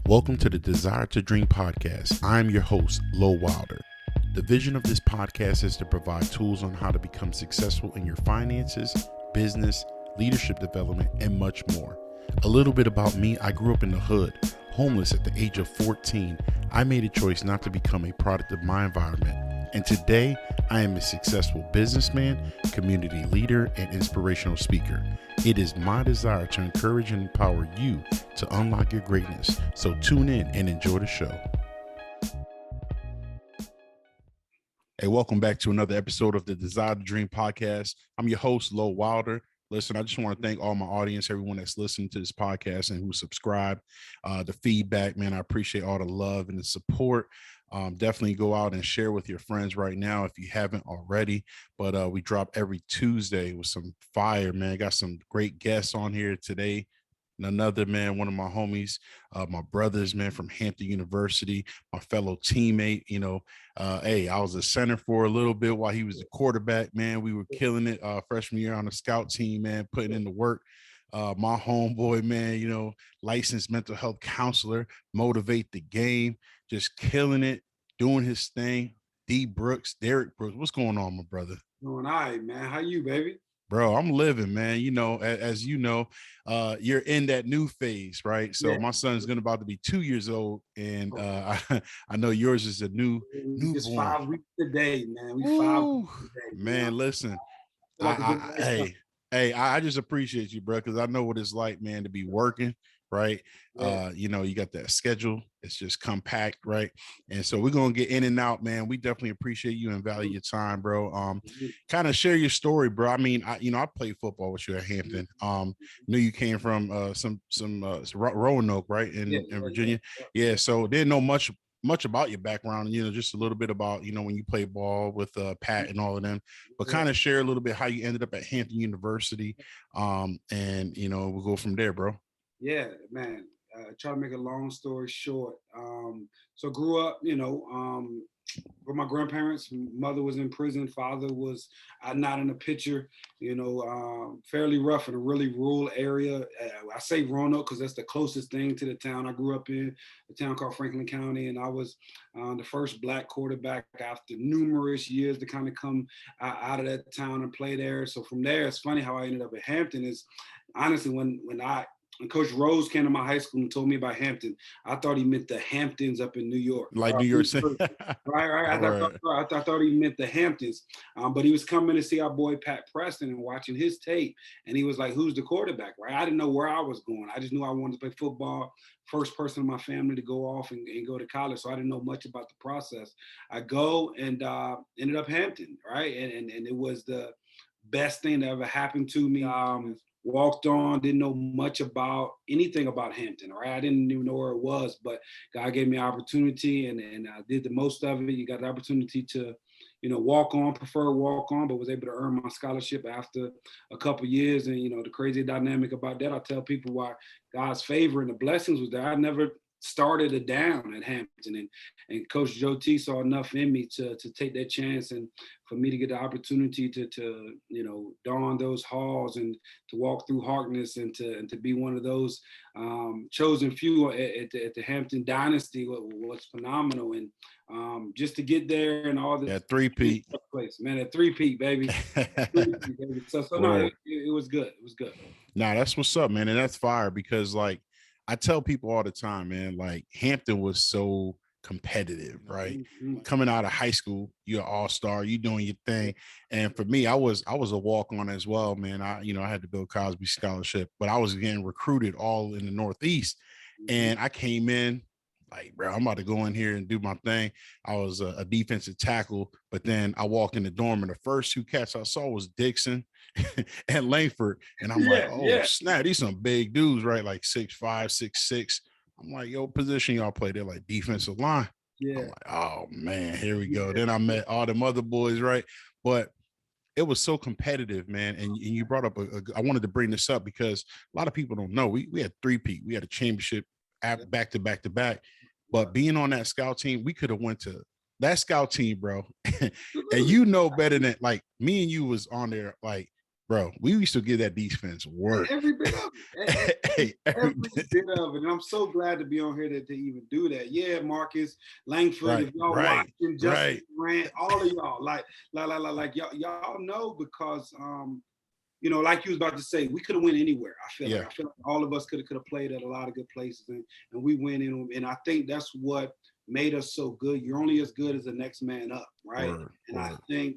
Welcome to the Desire to Dream podcast. I'm your host, Lo Wilder. The vision of this podcast is to provide tools on how to become successful in your finances, business, leadership development, and much more. A little bit about me: I grew up in the hood, homeless at the age of 14. I made a choice not to become a product of my environment. And today, I am a successful businessman, community leader, and inspirational speaker. It is my desire to encourage and empower you to unlock your greatness. So tune in and enjoy the show. Hey, welcome back to another episode of the Desire to Dream podcast. I'm your host, Lo Wilder. Listen, I just want to thank all my audience, everyone that's listening to this podcast and who subscribe, the feedback, man. I appreciate all the love and the support. Definitely go out and share with your friends right now if you haven't already. But we drop every Tuesday with some fire, man. Got some great guests on here today. And another, man, one of my homies, my brothers, man, from Hampton University, my fellow teammate. Hey, I was a center for a little bit while he was the quarterback, man. We were killing it freshman year on the scout team, man, putting in the work. My homeboy, man, licensed mental health counselor, motivate the game, just killing it, doing his thing. Derek Brooks. What's going on, my brother? Doing all right, man. How you, baby? Bro, I'm living, man. As you know, you're in that new phase, right? So Yeah. my son's about to be 2 years old, and I know yours is a newborn. Just 5 weeks today, man. We Ooh, 5 weeks today, man. Listen, I just appreciate you, bro, because I know what it's like, man, to be working, right? Yeah. You got that schedule. It's just compact, right? And so we're gonna get in and out, man. We definitely appreciate you and value your time, bro. Kind of share your story, bro. I mean, I played football with you at Hampton. Knew you came from some Roanoke, right, in Virginia. Yeah, so didn't know much about your background, just a little bit about, when you played ball with Pat and all of them, but kind of share a little bit how you ended up at Hampton University. And we'll go from there, bro. Yeah, man. Try to make a long story short. So grew up, with my grandparents. Mother was in prison. Father was not in the picture. Fairly rough in a really rural area. I say Roanoke because that's the closest thing to the town I grew up in, a town called Franklin County, and I was the first Black quarterback after numerous years to kind of come out of that town and play there. So from there, it's funny how I ended up at Hampton. Is honestly when Coach Rose came to my high school and told me about Hampton, I thought he meant the Hamptons up in New York. Like New York City. Right. I thought he meant the Hamptons. But he was coming to see our boy Pat Preston and watching his tape. And he was like, who's the quarterback, right? I didn't know where I was going. I just knew I wanted to play football. First person in my family to go off and go to college. So I didn't know much about the process. I go and ended up Hampton, right? And it was the best thing that ever happened to me. Walked on, didn't know much about anything about Hampton, right? I didn't even know where it was, but God gave me opportunity and I did the most of it. You got the opportunity to, prefer walk on, but was able to earn my scholarship after a couple years. And, the crazy dynamic about that, I tell people why God's favor and the blessings was there. I never started it down at Hampton, and Coach Joe T saw enough in me to take that chance and for me to get the opportunity to don those halls and to walk through Harkness and to be one of those chosen few at the Hampton dynasty was phenomenal. And just to get there and all this. Yeah, three-peat. Place, man, at three-peat, baby. Three-peat, baby. So no, it was good. It was good. Nah, that's what's up, man. And that's fire because, like, I tell people all the time, man, like Hampton was so competitive, right? Mm-hmm. Coming out of high school, you're an all-star, you doing your thing. And for me, I was a walk-on as well, man. I had the Bill Cosby scholarship, but I was getting recruited all in the Northeast. And I came in like, bro, I'm about to go in here and do my thing. I was a defensive tackle, but then I walked in the dorm and the first two cats I saw was Dixon and Langford. And I'm snap, these some big dudes, right? Like 6'5", 6'6". I'm like, yo, position y'all play? They're like defensive line. Yeah. I'm like, oh man, here we go. Then I met all them other boys, right? But it was so competitive, man. And you brought up I wanted to bring this up because a lot of people don't know. We had three-peat. We had a championship back to back to back. But being on that scout team, we could have went to that scout team, bro. And better than like me and you was on there like Bro, we used to give that defense work. Every bit of it. Every bit of it. And I'm so glad to be on here to even do that. Yeah, Marcus Langford, if y'all watching, Justin Grant, all of y'all, like y'all know, because like you was about to say, we could have went anywhere. I feel like all of us could have played at a lot of good places, and we went in. And I think that's what made us so good. You're only as good as the next man up, right? I think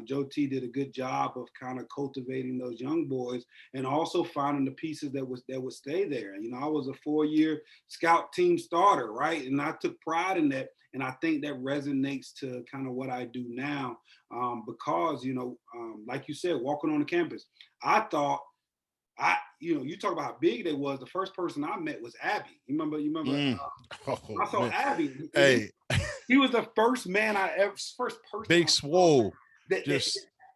Joe T did a good job of kind of cultivating those young boys, and also finding the pieces that would stay there. I was a 4-year scout team starter, right? And I took pride in that. And I think that resonates to kind of what I do now, because, like you said, walking on the campus, I thought, you talk about how big they was. The first person I met was Abby. You remember? I saw man. Abby. Hey, he was the first man first person. Big swole.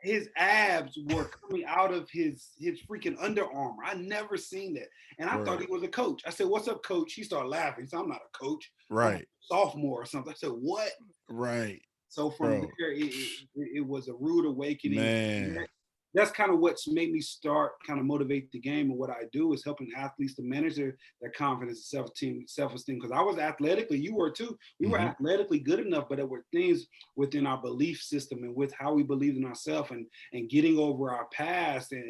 His abs were coming out of his freaking Under Armour. I never seen that. And I thought he was a coach. I said, "What's up, coach?" He started laughing. He said, "I'm not a coach. Right. I'm a sophomore or something." I said, "What?" Right. So from there, it was a rude awakening. Man. That's kind of what's made me start kind of motivate the game. And what I do is helping athletes to manage their confidence and self-esteem. Because I was athletically, you were too. We were athletically good enough, but there were things within our belief system and with how we believed in ourselves and getting over our past and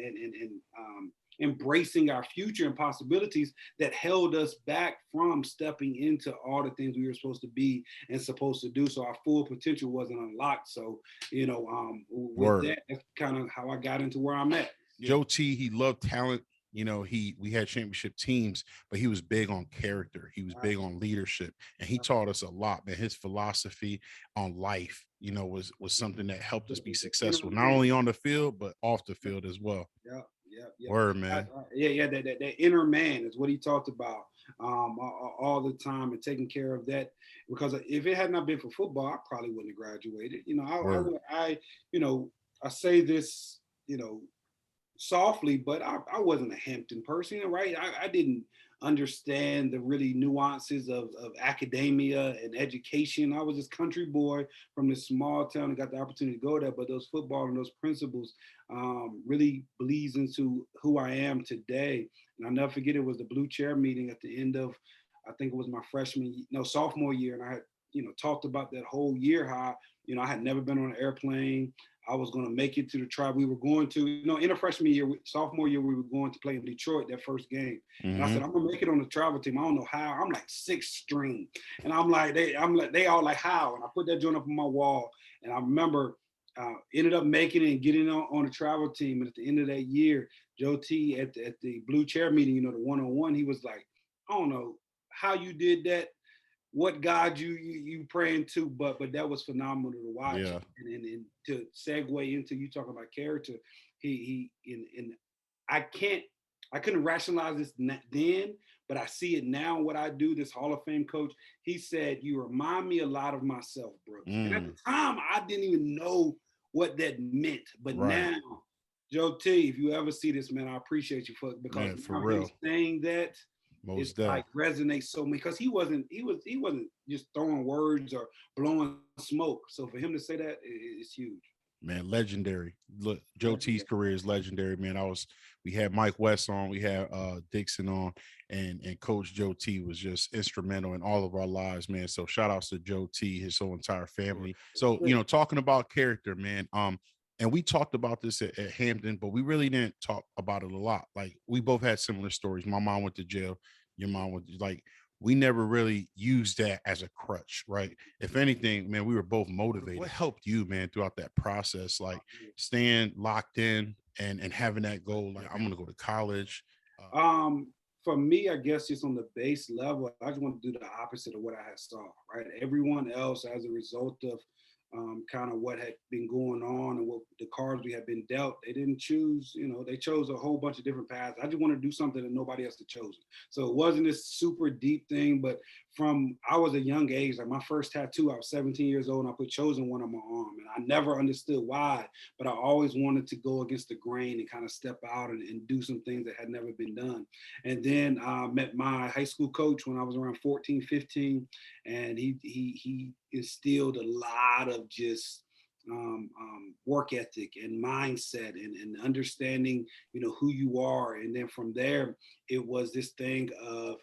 embracing our future and possibilities that held us back from stepping into all the things we were supposed to be and supposed to do. So our full potential wasn't unlocked. So, with that, that's kind of how I got into where I'm at. Joe T, he loved talent. We had championship teams, but he was big on character. He was big on leadership, and he taught us a lot, man. His philosophy on life, was something that helped us be successful, not only on the field, but off the field as well. Yeah. Word, man. That inner man is what he talked about all the time, and taking care of that. Because if it had not been for football, I probably wouldn't have graduated. I say this, softly, but I wasn't a Hampton person, right? I didn't understand the really nuances of academia and education. I was this country boy from this small town and got the opportunity to go there, but those football and those principles really bleeds into who I am today. And I'll never forget, it was the blue chair meeting at the end of, I think it was my sophomore year. And I had, talked about that whole year, how, I had never been on an airplane. I was going to make it to the tribe. We were going to, in a freshman year, sophomore year, we were going to play in Detroit that first game. And I said, I'm going to make it on the travel team. I don't know how. I'm like 6th string. And they all like, how? And I put that joint up on my wall. And I remember ended up making it and getting on the travel team. And at the end of that year, Joe T at the blue chair meeting, the one-on-one, he was like, I don't know how you did that, what God you praying to, but that was phenomenal to watch. Yeah. And to segue into you talking about character, I couldn't rationalize this then, but I see it now. What I do, this Hall of Fame coach, he said, "You remind me a lot of myself, Brooks." And at the time, I didn't even know what that meant, but now, Joe T, if you ever see this, man, I appreciate you because for real saying that. It's like resonates so much, because he wasn't just throwing words or blowing smoke. So for him to say that, it's huge. Man, legendary. Look, Joe T's career is legendary, man. We had Mike West on, we had Dixon on, and Coach Joe T was just instrumental in all of our lives, man. So shout outs to Joe T, his whole entire family. So, talking about character, man, and we talked about this at Hampton, but we really didn't talk about it a lot. Like, we both had similar stories. My mom went to jail. Your mom was like, we never really used that as a crutch, right? If anything, man, we were both motivated. What helped you, man, throughout that process? Like, staying locked in and having that goal, like, I'm going to go to college. For me, I guess just on the base level, I just want to do the opposite of what I had saw, right? Everyone else, as a result of kind of what had been going on and what the cards we had been dealt, they didn't choose, they chose a whole bunch of different paths. I just want to do something that nobody else had chosen. So it wasn't this super deep thing, but I was a young age, like my first tattoo, I was 17 years old and I put chosen one on my arm, and I never understood why, but I always wanted to go against the grain and kind of step out and do some things that had never been done. And then I met my high school coach when I was around 14, 15, and he instilled a lot of just work ethic and mindset and understanding, who you are. And then from there, it was this thing of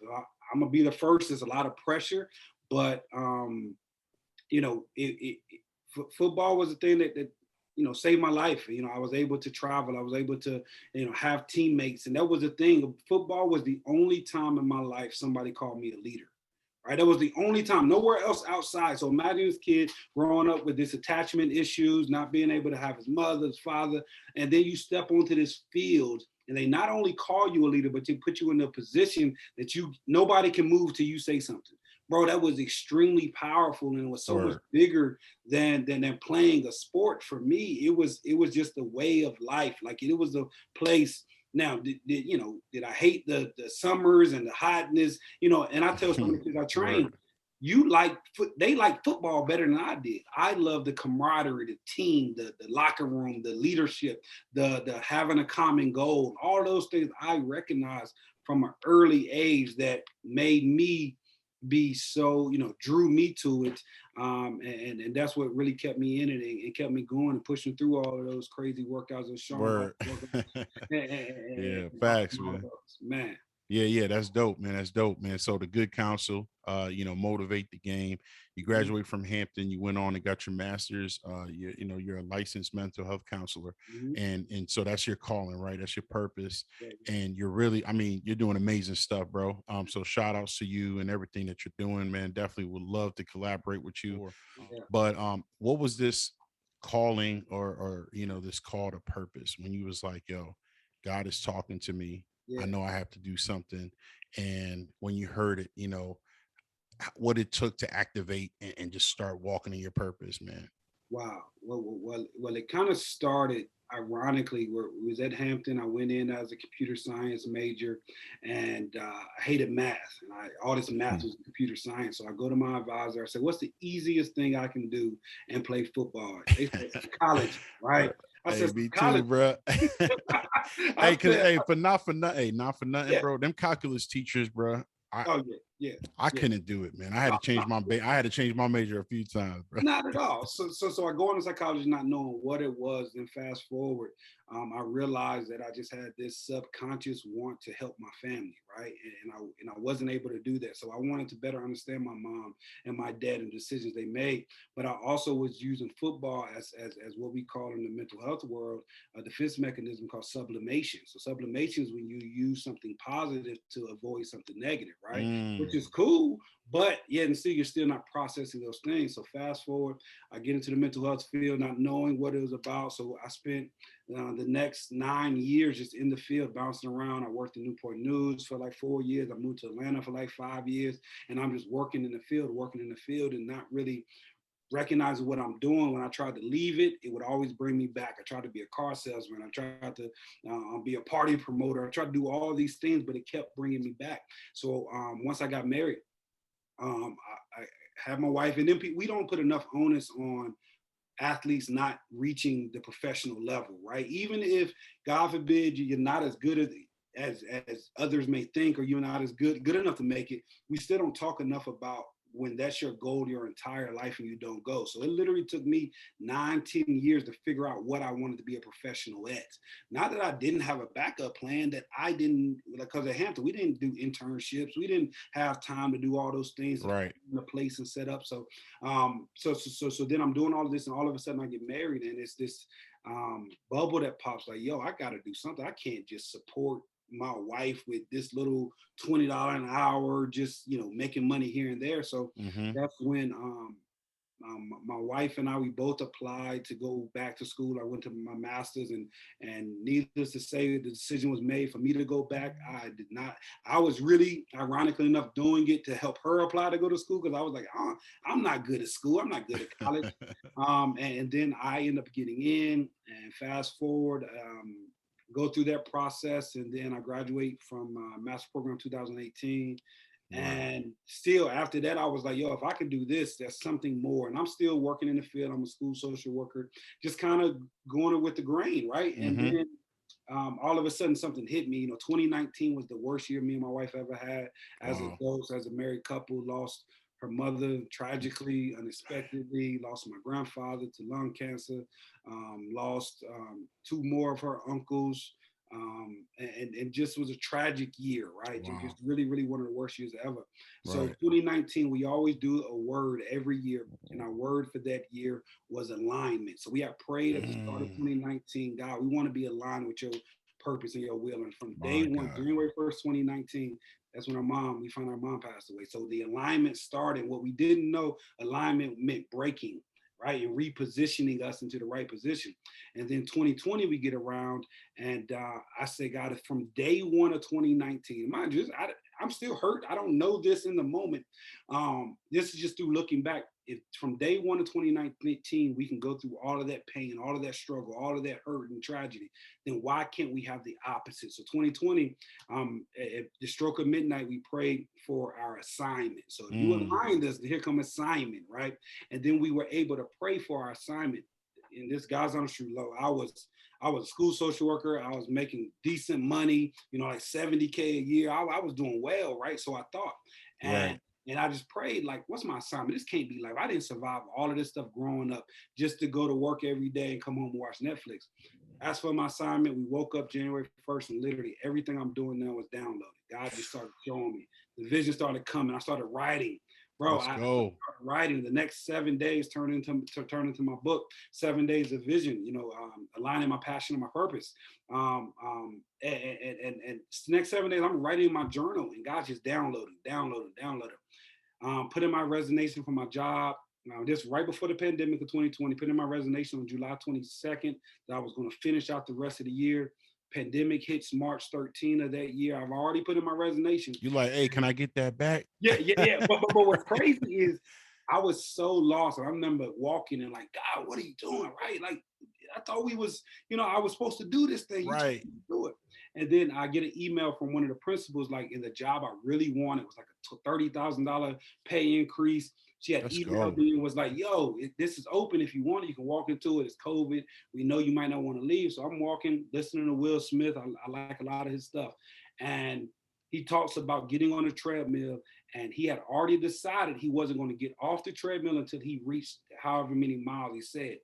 I'm gonna be the first. There's a lot of pressure, but football was the thing that saved my life. I was able to travel. I was able to have teammates, and that was the thing. Football was the only time in my life somebody called me a leader. Right, that was the only time. Nowhere else outside. So imagine this kid growing up with this attachment issues, not being able to have his mother, his father, and then you step onto this field, and they not only call you a leader, but they put you in a position that nobody can move till you say something. Bro, that was extremely powerful, and it was so much bigger than playing a sport. For me, it was just a way of life. Like it was a place. Now, did I hate the summers and the hotness? And I tell some of the kids I train, they like football better than I did. I love the camaraderie, the team, the locker room, the leadership, the having a common goal. All those things I recognize from an early age that made me be so, drew me to it. And that's what really kept me in it and kept me going and pushing through all of those crazy workouts and showing yeah, facts, man. Yeah, that's dope, man. That's dope, man. So the Good Counsel, motivate the game. You graduate from Hampton, you went on and got your master's. You're a licensed mental health counselor, and so that's your calling, right? That's your purpose, and you're really, you're doing amazing stuff, bro. So shout outs to you and everything that you're doing, man. Definitely would love to collaborate with you. But what was this calling or this call to purpose when you was like, yo, God is talking to me. I know I have to do something. And when you heard it, what it took to activate and just start walking in your purpose, man. Wow. Well, it kind of started ironically where it was at Hampton. I went in as a computer science major, and I hated math. And all this math was computer science. So I go to my advisor. I said, "What's the easiest thing I can do and play football?" They said, "College, right?" I said, "Me college, too, bro." Hey, not for nothing, bro. Them calculus teachers, bro. I couldn't do it, man. I had to change my major a few times, bro. Not at all. So I go into psychology not knowing what it was. Then fast forward, I realized that I just had this subconscious want to help my family, right? And I wasn't able to do that. So I wanted to better understand my mom and my dad and decisions they made. But I also was using football as what we call in the mental health world a defense mechanism called sublimation. So sublimation is when you use something positive to avoid something negative, right? Which is cool, but and see, you're still not processing those things. So fast forward, I get into the mental health field, not knowing what it was about. So I spent the next 9 years just in the field, bouncing around. I worked in Newport News for like 4 years. I moved to Atlanta for like 5 years, and I'm just working in the field, and not really recognizing what I'm doing. When I tried to leave it, it would always bring me back. I tried to be a car salesman. I tried to be a party promoter. I tried to do all these things, but it kept bringing me back. So once I got married, I had my wife, and then we don't put enough onus on athletes not reaching the professional level, right? Even if, God forbid, you're not as good as others may think, or you're not as good enough to make it, we still don't talk enough about when that's your goal your entire life and you don't go. So it literally took me 9-10 years to figure out what I wanted to be a professional at. Not that I didn't have a backup plan, that I didn't, because at Hampton, we didn't do internships. We didn't have time to do all those things right in the place and set up. So so then I'm doing all of this, and all of a sudden I get married, and it's this bubble that pops like, yo, I got to do something. I can't just support my wife with this little $20 an hour, just making money here and there. So that's when my wife and I, we both applied to go back to school. I went to my master's, and needless to say, the decision was made for me to go back. I did not. I was really, ironically enough, doing it to help her apply to go to school, because I was like, I'm not good at school. I'm not good at college. And then I end up getting in, and fast forward, go through that process, and then I graduate from master program 2018. And still after that, I was like, yo, if I could do this, there's something more. And I'm still working in the field. I'm a school social worker, just kind of going with the grain, right? And then all of a sudden something hit me. 2019 was the worst year me and my wife ever had as adults, as a married couple. Lost her mother tragically, unexpectedly lost my grandfather to lung cancer, lost two more of her uncles. And just was a tragic year, right? Wow. Just really, really one of the worst years ever. So Right. 2019, we always do a word every year, and our word for that year was alignment. So we have prayed at the start of 2019, God, we want to be aligned with your purpose and your will. And from day My one, God. January 1st, 2019, that's when we found our mom passed away. So the alignment started. What we didn't know, alignment meant breaking, right? And repositioning us into the right position. And then 2020, we get around, and I say, God, from day one of 2019, mind you, I'm still hurt. I don't know this in the moment. This is just through looking back. If from day one of 2019, we can go through all of that pain, all of that struggle, all of that hurt and tragedy, then why can't we have the opposite? So 2020, at the stroke of midnight, we prayed for our assignment. So if you aligned us, here come assignment, right? And then we were able to pray for our assignment. And this guy's on the street low. I was a school social worker. I was making decent money, like 70K a year. I was doing well, right? So I thought, Right. and I just prayed, like, what's my assignment? This can't be life. I didn't survive all of this stuff growing up just to go to work every day and come home and watch Netflix. As for my assignment, we woke up January 1st and literally everything I'm doing now was downloaded. God just started showing me. The vision started coming. I started writing. Bro, Let's I go. started writing. The next 7 days turned into my book, 7 Days of Vision, aligning my passion and my purpose. And the next 7 days, I'm writing in my journal, and God just downloading. Put in my resignation for my job. This right before the pandemic of 2020, put in my resignation on July 22nd that I was going to finish out the rest of the year. Pandemic hits March 13th of that year. I've already put in my resignation. You like, hey, can I get that back? Yeah. But what's crazy is I was so lost. I remember walking and like, God, what are you doing? Right? Like, I thought we was, I was supposed to do this thing. You told me to do it. And then I get an email from one of the principals, like in the job I really wanted. It was like a $30,000 pay increase. She had emailed me and was like, yo, this is open. If you want it, you can walk into it. It's COVID. We know you might not want to leave. So I'm walking, listening to Will Smith. I like a lot of his stuff. And he talks about getting on a treadmill, and he had already decided he wasn't going to get off the treadmill until he reached however many miles he said.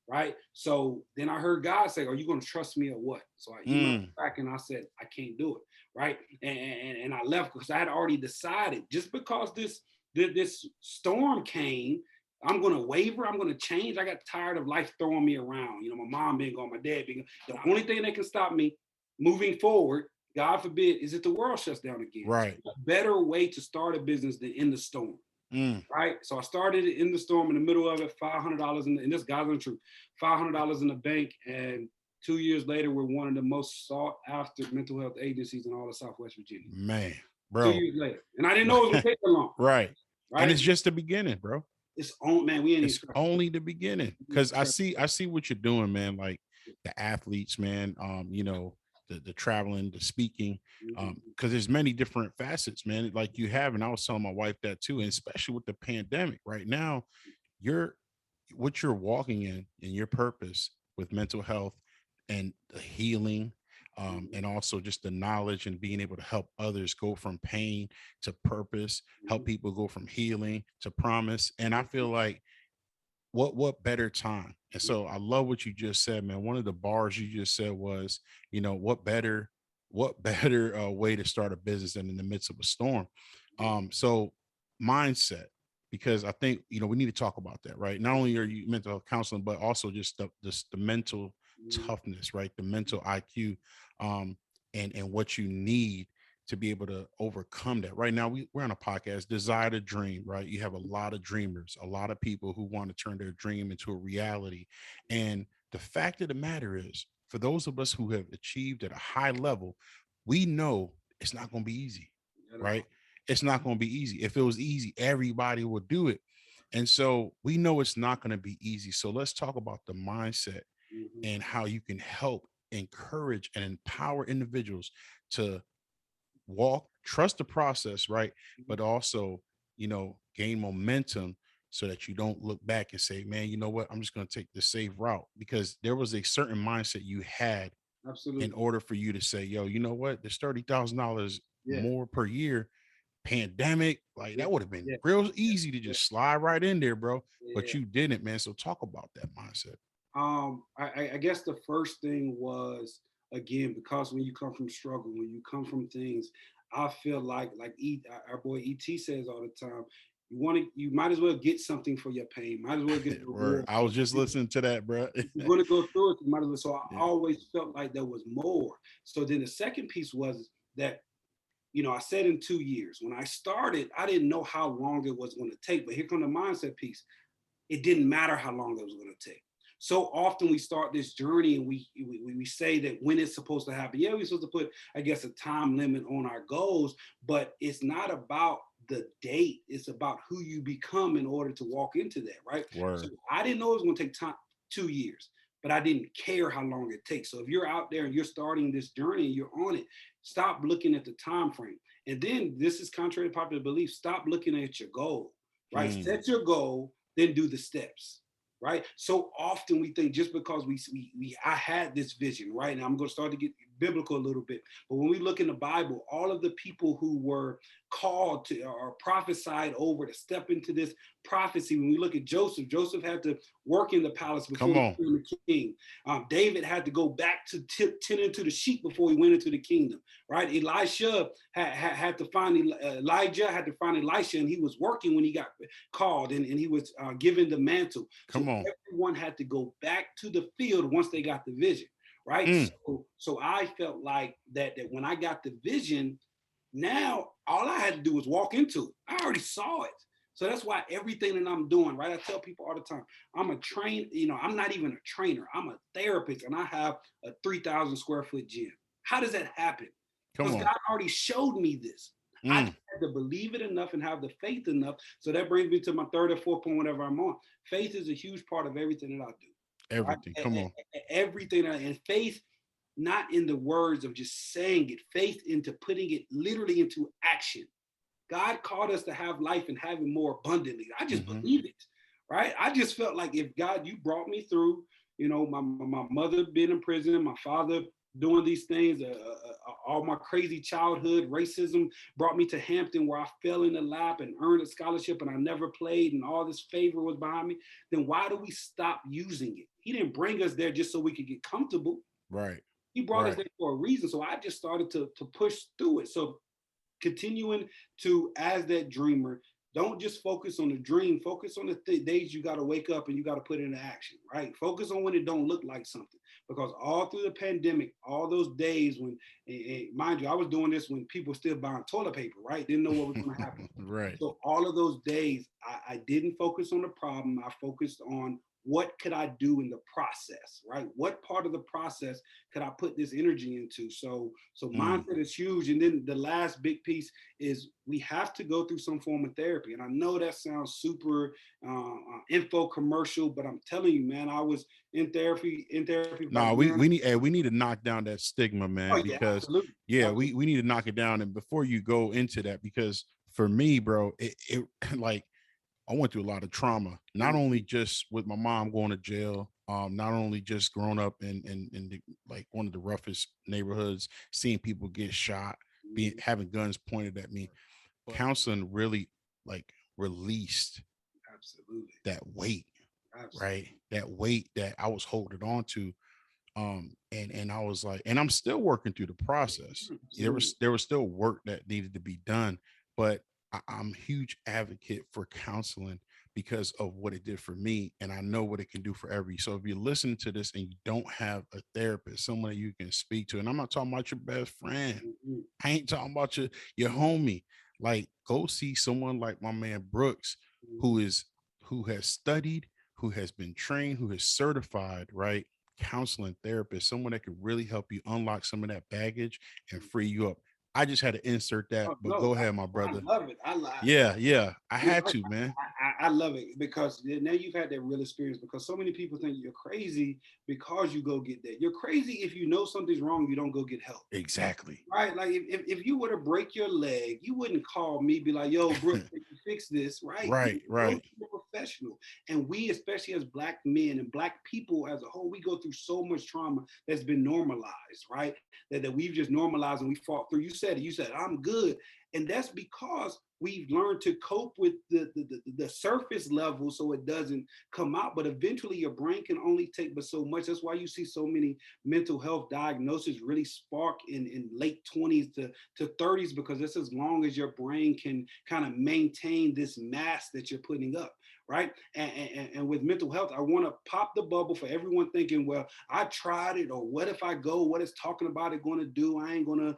Right. So then I heard God say, are you going to trust me or what? So I emailed back and I said, I can't do it. Right. And I left because I had already decided, just because this storm came, I'm going to waver. I'm going to change. I got tired of life throwing me around. My mom being gone, my dad being gone. The only thing that can stop me moving forward, God forbid, is if the world shuts down again. Right. So a better way to start a business than in the storm. Right. So I started in the storm, in the middle of it, $500 and this guy's on the truth, $500 in the bank. And 2 years later, we're one of the most sought after mental health agencies in all of Southwest Virginia. Man, bro. 2 years later. And I didn't know it was going to take that long. Right. And it's just the beginning, bro. It's on, man. It's only the beginning. Because I see what you're doing, man. Like the athletes, man. The traveling, the speaking, because there's many different facets, man, like you have. And I was telling my wife that too, and especially with the pandemic right now, what you're walking in your purpose with mental health and the healing, and also just the knowledge and being able to help others go from pain to purpose, help people go from healing to promise. And I feel like what better time? And so I love what you just said, man. One of the bars you just said was, what better way to start a business than in the midst of a storm. So mindset, because I think, we need to talk about that, right? Not only are you mental health counseling, but also just the mental toughness, right? The mental IQ, and what you need to be able to overcome that. Right now, we're on a podcast, Desire to Dream, right? You have a lot of dreamers, a lot of people who want to turn their dream into a reality. And the fact of the matter is, for those of us who have achieved at a high level, we know it's not going to be easy, right? It's not going to be easy. If it was easy, everybody would do it. And so we know it's not going to be easy. So let's talk about the mindset and how you can help encourage and empower individuals to trust the process, right? But also, gain momentum so that you don't look back and say, man, you know what? I'm just going to take the safe route, because there was a certain mindset you had in order for you to say, yo, you know what? There's $30,000 more per year. pandemic, like that would have been real easy to just slide right in there, bro. But you didn't, man. So talk about that mindset. I guess the first thing was, again, because when you come from struggle, when you come from things, I feel like our boy ET says all the time, you might as well get something for your pain. Might as well get the reward. I was just listening to that, bro. You're going to go through it. You might as well. So I always felt like there was more. So then the second piece was that, I said in 2 years. When I started, I didn't know how long it was going to take. But here come the mindset piece. It didn't matter how long it was going to take. So often we start this journey and we say that when it's supposed to happen. Yeah, we're supposed to put, I guess, a time limit on our goals, but it's not about the date. It's about who you become in order to walk into that, right? Word. So I didn't know it was going to take 2 years, but I didn't care how long it takes. So if you're out there and you're starting this journey and you're on it, stop looking at the time frame. And then this is contrary to popular belief. Stop looking at your goal, right? Set your goal, then do the steps. Right. So often we think just because I had this vision, right? And I'm going to start to get biblical a little bit. But when we look in the Bible, all of the people who were called to or prophesied over to step into this prophecy, when we look at Joseph had to work in the palace before he became the king. David had to go back to tend to the sheep before he went into the kingdom, right? Elijah had to find Elisha, and he was working when he got called and he was given the mantle. Everyone had to go back to the field once they got the vision. Right. So I felt like that when I got the vision, now all I had to do was walk into it. I already saw it. So that's why everything that I'm doing, right? I tell people all the time, I'm a I'm not even a trainer. I'm a therapist and I have a 3,000 square foot gym. How does that happen? Because God already showed me this. I just had to believe it enough and have the faith enough. So that brings me to my third or fourth point, whatever I'm on. Faith is a huge part of everything that I do. Everything. Right? Come on. Everything. And faith, not in the words of just saying it, faith into putting it literally into action. God called us to have life and have it more abundantly. I just believe it, right? I just felt like if God, you brought me through, my mother being in prison, my father doing these things, all my crazy childhood racism brought me to Hampton where I fell in the lap and earned a scholarship and I never played and all this favor was behind me. Then why do we stop using it? He didn't bring us there just so we could get comfortable. Right. He brought us there for a reason. So I just started to push through it. So continuing to, as that dreamer, don't just focus on the dream, focus on the days you got to wake up and you got to put it into action, right? Focus on when it don't look like something, because all through the pandemic, all those days when, and mind you, I was doing this when people still buying toilet paper, right? Didn't know what was going to happen. Right. So all of those days, I didn't focus on the problem. I focused on what could I do in the process, right? What part of the process could I put this energy into? So mindset is huge. And then the last big piece is we have to go through some form of therapy. And I know that sounds super info commercial, but I'm telling you, man, I was in therapy. No, we need to knock down that stigma, man, because absolutely. We need to knock it down. And before you go into that, because for me, bro, it like, I went through a lot of trauma, not only just with my mom going to jail, not only just growing up in like one of the roughest neighborhoods, seeing people get shot, having guns pointed at me. Counseling really like released that weight, right? That weight that I was holding on to. And I was like, and I'm still working through the process. There was still work that needed to be done, but I'm a huge advocate for counseling because of what it did for me. And I know what it can do for every. So if you listen to this and you don't have a therapist, someone that you can speak to, and I'm not talking about your best friend. I ain't talking about your homie. Like, go see someone like my man Brooks, who has studied, who has been trained, who is certified, right? Counseling therapist, someone that could really help you unlock some of that baggage and free you up. I just had to insert that, but go ahead, my brother. I love it. Yeah. I had to, man. I love it because now you've had that real experience, because so many people think you're crazy because you go get that. You're crazy if you know something's wrong, you don't go get help. Exactly. Right? Like if you were to break your leg, you wouldn't call me, be like, yo, Brooke, fix this, right? Right. Go to a professional. And we, especially as Black men and Black people as a whole, we go through so much trauma that's been normalized, right? That we've just normalized and we fought through. You said I'm good. And that's because we've learned to cope with the surface level so it doesn't come out. But eventually your brain can only take but so much. That's why you see so many mental health diagnoses really spark in late 20s to 30s, because that's as long as your brain can kind of maintain this mass that you're putting up. Right. And with mental health, I want to pop the bubble for everyone thinking, well, I tried it, or what if I go? What is talking about it going to do? I ain't gonna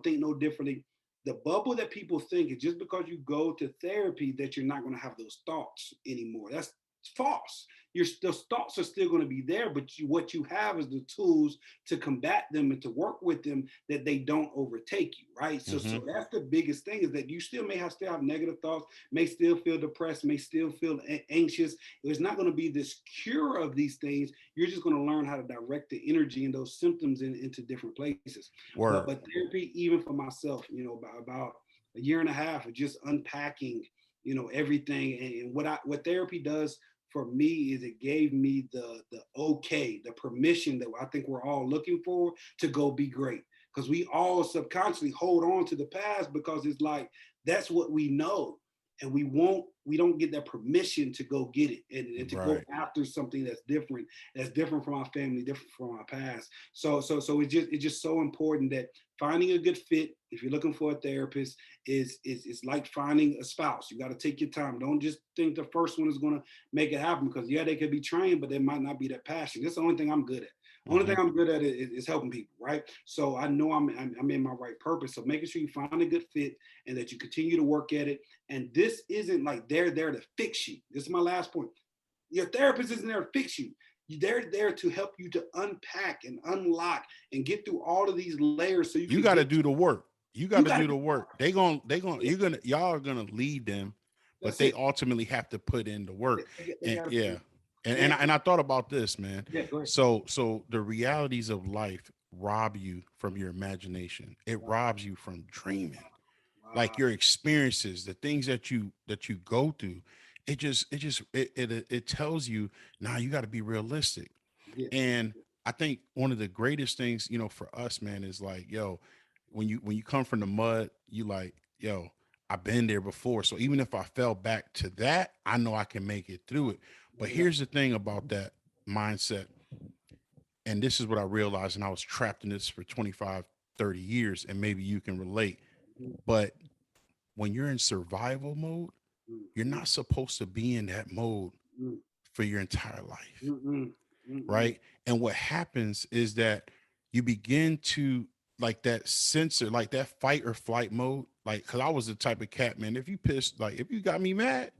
think no differently. The bubble that people think is just because you go to therapy that you're not going to have those thoughts anymore. That's false. Those thoughts are still going to be there, but what you have is the tools to combat them and to work with them, that they don't overtake you, right? So that's the biggest thing, is that you still still have negative thoughts, may still feel depressed, may still feel anxious. It's not going to be this cure of these things. You're just going to learn how to direct the energy and those symptoms into different places. But therapy, even for myself, about a year and a half of just unpacking, everything, and what therapy does for me is it gave me the permission that I think we're all looking for to go be great. Because we all subconsciously hold on to the past because it's like that's what we know, and we don't get that permission to go get it and to go after something that's different from our family, different from our past. So it's just so important that finding a good fit, if you're looking for a therapist, is like finding a spouse. You got to take your time. Don't just think the first one is going to make it happen, because they could be trained, but they might not be that passion. That's the only thing I'm good at. Only thing I'm good at is helping people, right? So I know I'm in my right purpose. So making sure you find a good fit and that you continue to work at it. And this isn't like they're there to fix you. This is my last point. Your therapist isn't there to fix you. They're there to help you to unpack and unlock and get through all of these layers. So you got to do the work. You got to do the work. Y'all are gonna lead them, but they ultimately have to put in the work. And I thought about this, man. Yeah, go ahead. So the realities of life rob you from your imagination. It robs you from dreaming. Like your experiences, the things that you go through, it tells you, now you got to be realistic. Yeah. And I think one of the greatest things, for us, man, is like, yo, when you come from the mud, you like, yo, I've been there before. So even if I fell back to that, I know I can make it through it. But here's the thing about that mindset. And this is what I realized, and I was trapped in this for 25, 30 years, and maybe you can relate. But when you're in survival mode, you're not supposed to be in that mode for your entire life. Right. And what happens is that you begin to, like, that sensor, like that fight or flight mode. Like, cause I was the type of cat, man, if you got me mad,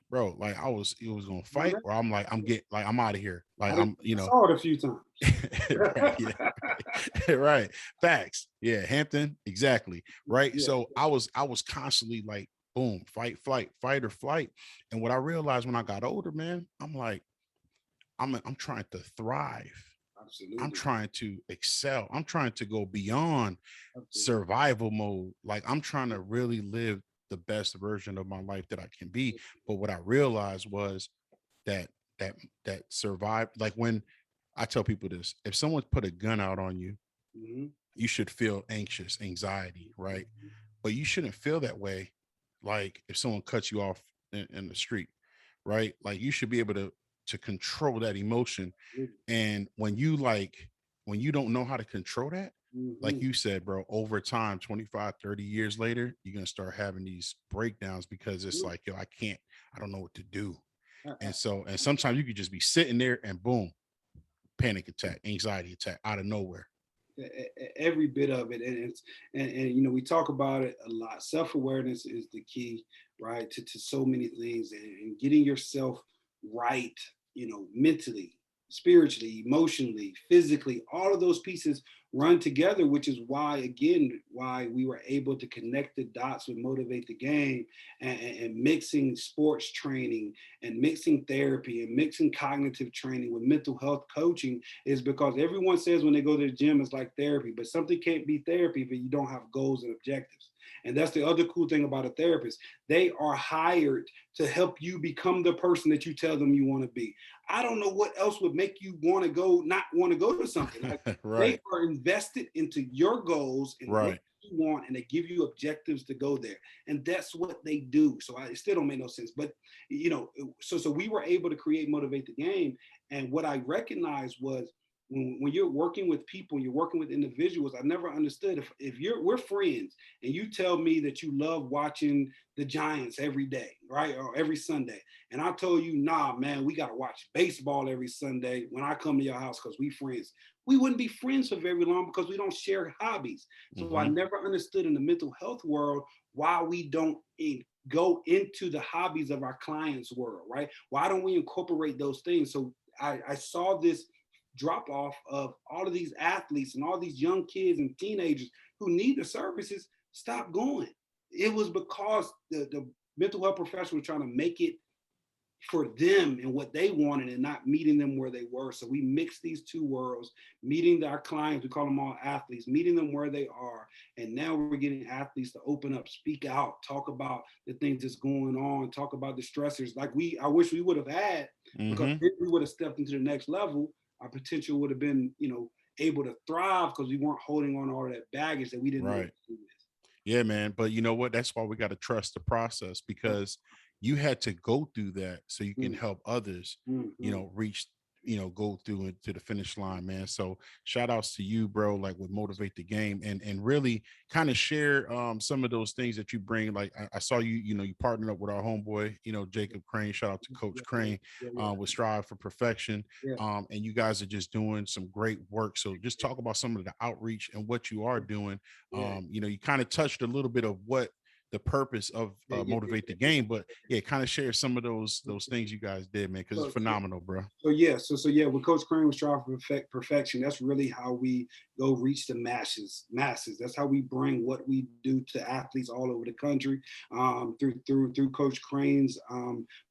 bro, like it was gonna fight, or I'm like, I'm out of here. Like I saw it a few times. Right, yeah. Right. Facts. Yeah. Hampton. Exactly. Right. Yeah. So I was constantly like, boom, fight or flight. And what I realized when I got older, man, I'm like, I'm trying to thrive. Absolutely. I'm trying to excel. I'm trying to go beyond survival mode. Like I'm trying to really live the best version of my life that I can be. But what I realized was that survive, like when I tell people this, if someone put a gun out on you, you should feel anxiety, right? But you shouldn't feel that way. Like if someone cuts you off in the street, right? Like you should be able to control that emotion. And when you don't know how to control that, like you said, bro, over time, 25, 30 years later, you're going to start having these breakdowns because it's like, yo, I don't know what to do. And sometimes you could just be sitting there and boom, panic attack, anxiety attack out of nowhere. Every bit of it. And we talk about it a lot. Self-awareness is the key, right? To so many things, and getting yourself right, mentally, spiritually, emotionally, physically, all of those pieces run together, which is why we were able to connect the dots with Motivate the Game, and mixing sports training and mixing therapy and mixing cognitive training with mental health coaching, is because everyone says when they go to the gym, it's like therapy, but something can't be therapy if you don't have goals and objectives. And that's the other cool thing about a therapist. They are hired to help you become the person that you tell them you want to be. I don't know what else would make you not want to go to something. Like, right. They are invested into your goals and what you want, and they give you objectives to go there. And that's what they do. So it still don't make no sense. But so we were able to create Motivate the Game. And what I recognized was when you're working with people, you're working with individuals, I never understood if we're friends and you tell me that you love watching the Giants every day, right? Or every Sunday. And I told you, nah, man, we got to watch baseball every Sunday when I come to your house because we friends. We wouldn't be friends for very long because we don't share hobbies. So I never understood in the mental health world why we don't go into the hobbies of our clients' world, right? Why don't we incorporate those things? So I saw this drop off of all of these athletes and all these young kids and teenagers who need the services stop going. It was because the mental health professional was trying to make it for them and what they wanted and not meeting them where they were. So we mix these two worlds, meeting our clients, we call them all athletes, meeting them where they are. And now we're getting athletes to open up, speak out, talk about the things that's going on, talk about the stressors like I wish we would have had, because if we would have stepped into the next level, our potential would have been, able to thrive because we weren't holding on to all of that baggage that we didn't know what to do with. Yeah, man. But you know what? That's why we got to trust the process, because you had to go through that so you can help others, reach, go through it to the finish line, man. So shout outs to you, bro, like with Motivate the Game, and really kind of share some of those things that you bring. Like I saw you partnered up with our homeboy, Jacob Crane. Shout out to Coach Crane with Strive for Perfection. And you guys are just doing some great work. So just talk about some of the outreach and what you are doing. You kind of touched a little bit of what the purpose of Motivate the Game, but kind of share some of those things you guys did, man, because it's phenomenal, bro. So with Coach Crane with Strive for Perfection, that's really how we go reach the masses. That's how we bring what we do to athletes all over the country, through Coach Crane's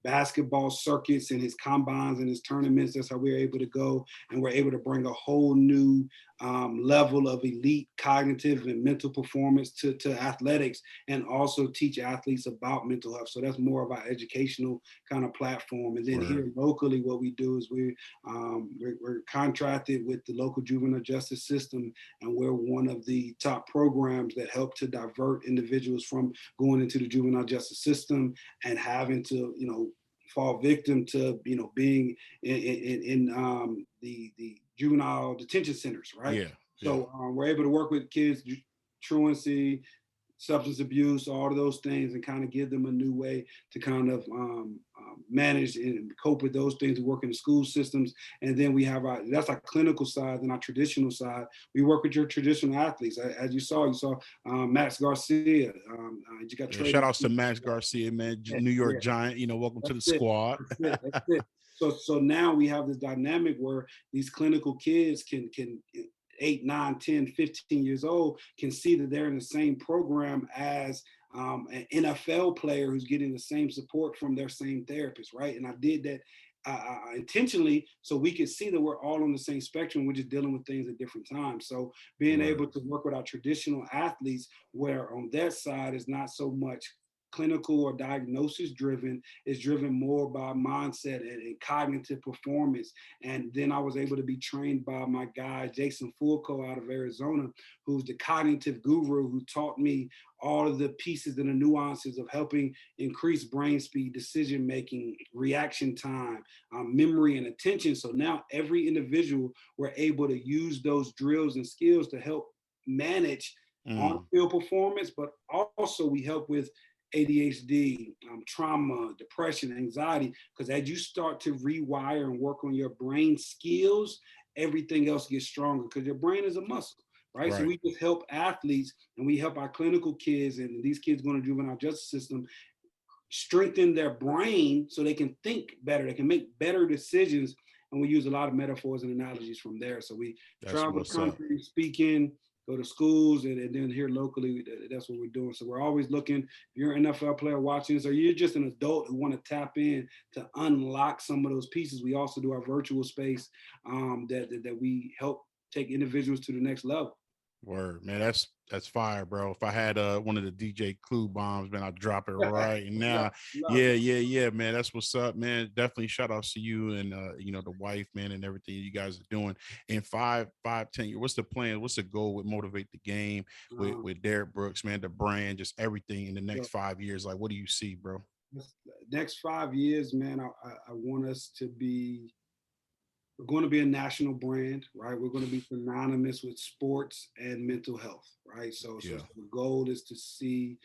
basketball circuits and his combines and his tournaments. That's how we're able to go, and we're able to bring a whole new level of elite cognitive and mental performance to athletics, and also teach athletes about mental health. So that's more of our educational kind of platform. And then here locally, what we do is we're contracted with the local juvenile justice system, and we're one of the top programs that help to divert individuals from going into the juvenile justice system and having to, fall victim to, being in the juvenile detention centers, right? So we're able to work with kids, truancy, substance abuse, all of those things, and kind of give them a new way to kind of manage and cope with those things. We work in the school systems, and then we have that's our clinical side. And our traditional side, we work with your traditional athletes. As you saw Max Garcia. You got shout outs to Max Garcia, man, New York Giant. Welcome to the squad. That's it. So now we have this dynamic where these clinical kids can 8, 9, 10, 15 years old can see that they're in the same program as an NFL player who's getting the same support from their same therapist, right? And I did that intentionally so we could see that we're all on the same spectrum. We're just dealing with things at different times. So being able to work with our traditional athletes, where on that side is not so much clinical or diagnosis driven, is driven more by mindset and cognitive performance. And then I was able to be trained by my guy, Jason Fulco out of Arizona, who's the cognitive guru who taught me all of the pieces and the nuances of helping increase brain speed, decision-making, reaction time, memory, and attention. So now every individual, we're able to use those drills and skills to help manage on-field performance, but also we help with ADHD, trauma, depression, anxiety, because as you start to rewire and work on your brain skills, everything else gets stronger because your brain is a muscle, right? So we just help athletes, and we help our clinical kids and these kids going to juvenile justice system strengthen their brain so they can think better, they can make better decisions. And we use a lot of metaphors and analogies from there. So we travel the country speaking, go to schools, and then here locally, that's what we're doing. So we're always looking, if you're an NFL player watching this, or you're just an adult who want to tap in to unlock some of those pieces, we also do our virtual space that we help take individuals to the next level. Word, man, that's That's fire, bro. If I had one of the DJ Clue bombs, man, I'd drop it right now. Love Yeah, it. yeah, yeah, man. That's what's up, man. Definitely shout outs to you and the wife, man, and everything you guys are doing. In 5, 10 years, what's the plan? What's the goal with Motivate the Game with Derek Brooks, man, the brand, just everything in the next So 5 years? Like, what do you see, bro? next 5 years, man, I want us to be. We're going to be a national brand, right? We're going to be synonymous with sports and mental health, right? So Yeah, the goal is to see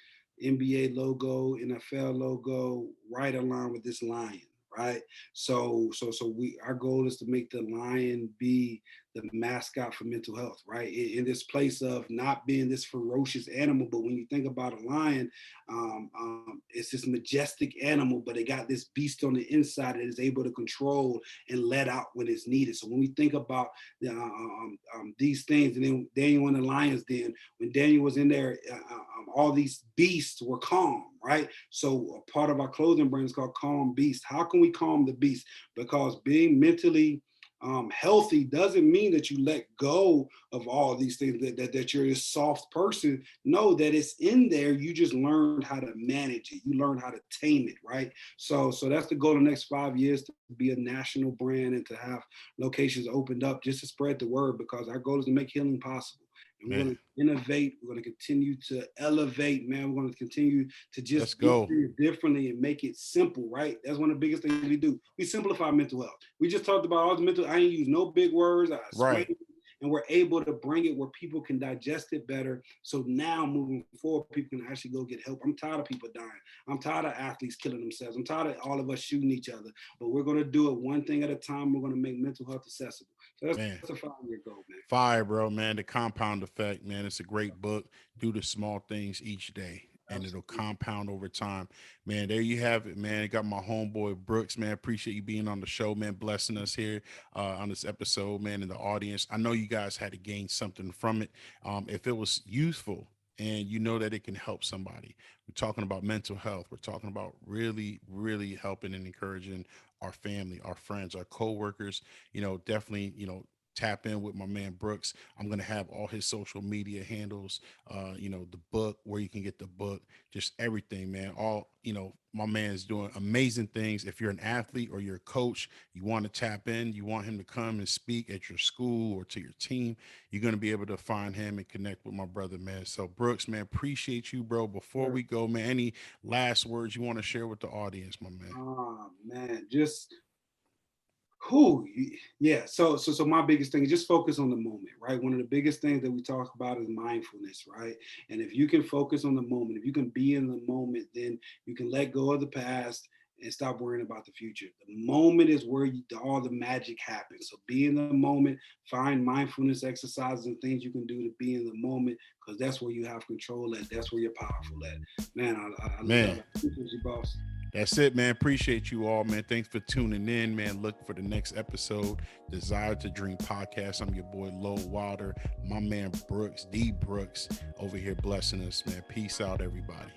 NBA logo, NFL logo, right aligned with this lion, right? So we our goal is to make the lion be the mascot for mental health, right? In this place of not being this ferocious animal, but when you think about a lion, it's this majestic animal, but it got this beast on the inside that is able to control and let out when it's needed. So when we think about these things, and then Daniel and the Lions, then when Daniel was in there, all these beasts were calm, right? So a part of our clothing brand is called Calm Beast. How can we calm the beast? Because being mentally healthy doesn't mean that you let go of all these things, that you're a soft person. No, that it's in there. You just learned how to manage it. You learn how to tame it, right? So that's the goal in the next 5 years, to be a national brand and to have locations opened up just to spread the word, because our goal is to make healing possible. And we're going man. to innovate. We're going to continue to elevate, man. We're going to continue to Let's just do go. things differently and make it simple, right? That's one of the biggest things we do. We simplify mental health. We just talked about all the mental. I ain't use no big words. I explained Right. it, and we're able to bring it where people can digest it better. So now moving forward, people can actually go get help. I'm tired of people dying. I'm tired of athletes killing themselves. I'm tired of all of us shooting each other. But we're going to do it one thing at a time. We're going to make mental health accessible. So that's Man. a 5 year goal, man. Fire, bro, man. The Compound Effect, man. It's a great book. Do the small things each day, and it'll Absolutely. compound over time. Man, there you have it, man. Got my homeboy Brooks, man. Appreciate you being on the show, man. Blessing us here on this episode, man, in the audience. I know you guys had to gain something from it. If it was useful and you know that it can help somebody, we're talking about mental health. We're talking about really, really helping and encouraging our family, our friends, our coworkers. Definitely, tap in with my man Brooks. I'm gonna have all his social media handles, the book, where you can get the book, just everything, man. My man's doing amazing things. If you're an athlete or you're a coach, you want to tap in, you want him to come and speak at your school or to your team, you're gonna be able to find him and connect with my brother, man. So Brooks, man, appreciate you, bro. Before Sure. we go, man, any last words you want to share with the audience, my man? Oh man, just who, yeah. So my biggest thing is just focus on the moment, right? One of the biggest things that we talk about is mindfulness, right? And if you can focus on the moment, if you can be in the moment, then you can let go of the past and stop worrying about the future. The moment is where all the magic happens. So be in the moment, find mindfulness exercises and things you can do to be in the moment, because that's where you have control at. That's where you're powerful at. Man, I love Man. it. Appreciate you, boss. That's it, man. Appreciate you all, man. Thanks for tuning in, man. Look for the next episode, Desire to Dream podcast. I'm your boy, Lowell Wilder. My man, Brooks, D. Brooks, over here blessing us, man. Peace out, everybody.